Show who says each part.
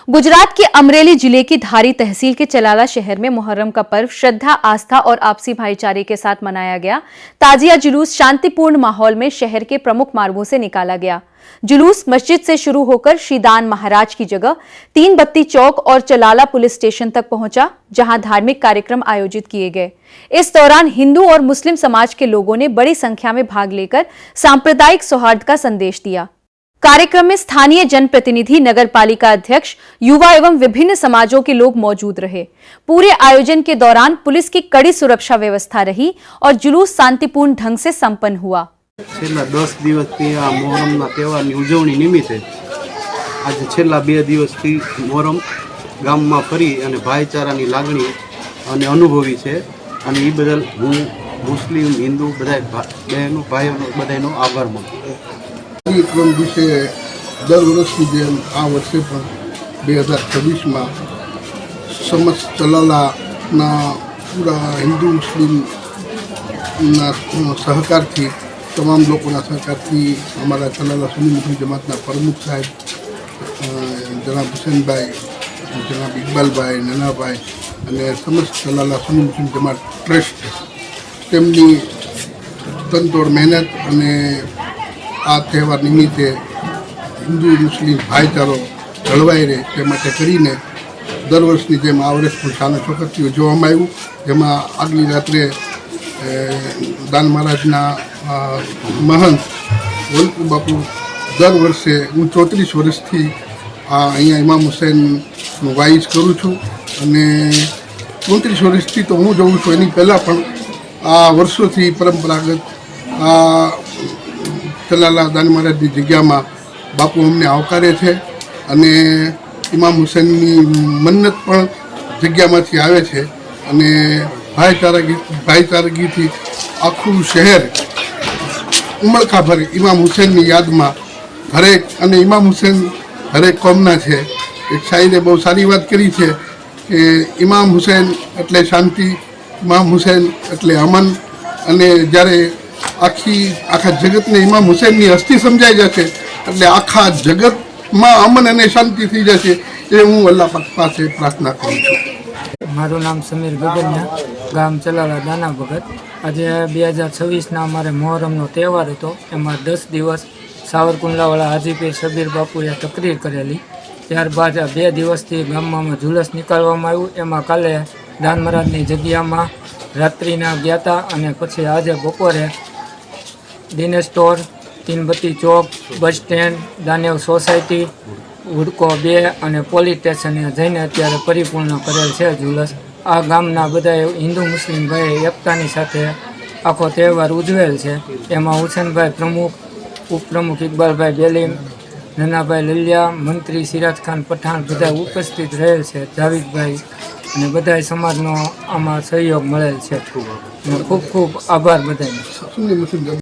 Speaker 1: गुजरात के अमरेली जिले की धारी तहसील के चलाला शहर में मुहर्रम का पर्व श्रद्धा, आस्था और आपसी भाईचारे के साथ मनाया गया। ताजिया जुलूस शांतिपूर्ण माहौल में शहर के प्रमुख मार्गों से निकाला गया। जुलूस मस्जिद से शुरू होकर श्रीदान महाराज की जगह तीन बत्ती चौक और चलाला पुलिस स्टेशन तक पहुंचा, जहां धार्मिक कार्यक्रम आयोजित किए गए। इस दौरान हिंदू और मुस्लिम समाज के लोगों ने बड़ी संख्या में भाग लेकर सांप्रदायिक सौहार्द का संदेश दिया। कार्यक्रम में स्थानीय जनप्रतिनिधि, नगर पालिका अध्यक्ष, युवा एवं विभिन्न समाजों के लोग मौजूद रहे। पूरे आयोजन के दौरान पुलिस की कड़ी सुरक्षा व्यवस्था रही और जुलूस शांतिपूर्ण ढंग से संपन्न हुआ।
Speaker 2: छेल्ला 10 दिवसथी आ मोहरमना तहेवारनी उजवणी निमित्ते आज छेल्ला 2 दिवसथी मोहरम गाममां फरी अने भाईचारानी लागणी अने अनुभवी छे अने ई बदल हूँ मुस्लिम, हिंदू बधाय बहनों भाईओनो बधायनो आभार मानु।
Speaker 3: कार्यक्रम विषे दर वर्षनी जेम आ वर्षे पण 2026 में समस्त चलालाना पूरा हिंदू मुस्लिम सहकार थी, तमाम लोगों सहकार थी अमरा चलाला सुन्नी मुस्लिम जमातना प्रमुख साहेब जनाब हुसैन भाई, जनाब इकबाल भाई, नाना भाई अने समस्त चलाला सुन्नी मुस्लिम जमात ट्रस्ट तेमनी तनतोड़ मेहनत अने आ तहेवार निमित्ते हिंदू मुस्लिम भाईचारो जळवाई रहे ते माटे करीने दर वर्षनी जेम आ वर्ष पण शानो शौकतथी उजववामां आव्युं, जेमां आगली रात्रे दान महाराजना महंत वलपु बापू दर वर्षे हूँ 34 वर्षथी अहींया इमाम हुसैननुं वाइस करूँ छूं अने 34 वर्षथी तो हूँ जोऊं छुं, एनी पहेला पण आ वर्षोथी परंपरागत चलाला दान महाराज की जगह में बापू अमने आवकारे छे अने इमाम हुसैननी मन्नत पण जगह में आवे छे अने भाईचारागी थी आखू शहर उमळका भरे इमाम हुसैननी याद में हरेक अने इमाम हुसैन हरेक कौमना छे। एक शायरे बहुत सारी बात करी छे कि इमाम हुसैन एटले शांति, इमाम हुसैन एटले अमन अने ज्यारे आखा जगत ने इमाम हुसैन की हस्ती समझाई जाए एटले आखा जगत में अमन अने शांति थी जाए। ये हूँ अल्लाह पाक पासे प्रार्थना करूँ छूं।
Speaker 4: मारू नाम समीर गगनिया, गाम चलाला दाना भगत। आज 2026 अमारे मोहरमनो तहेवार हतो, एमां 10 दिवस सावरकुंडलावाळा हाजीपीर शबीर बापुए तकरीर करेली। त्यारबाद 2 दिवसथी गाममां जुलूस निकाळवामां आव्युं। एमां काले दान महाराजनी जग्यामां रात्रिना गया था अने पछी आज बपोरे दिनेश स्टोर, तीन बत्ती चौक, बस स्टेन्ड, दानेव सोसायटी, हुडको 2 अने पोलीस स्टेशने जईने अत्यारे परिपूर्ण करेल छे जुलूस। आ गामना बधाय हिंदू मुस्लिम भाई एकतानी साथे आखो तहेवार उजवेल छे। एमां हुसैनभाई प्रमुख, उपप्रमुख इकबालभाई बेलीम, नानाभाई ललिया, मंत्री सिराज खान पठाण बधा उपस्थित रहेल छे। जावेदभाई अने बधाय समाजनो आमां सहयोग मळेल छे। खूब खूब आभार बधायनो।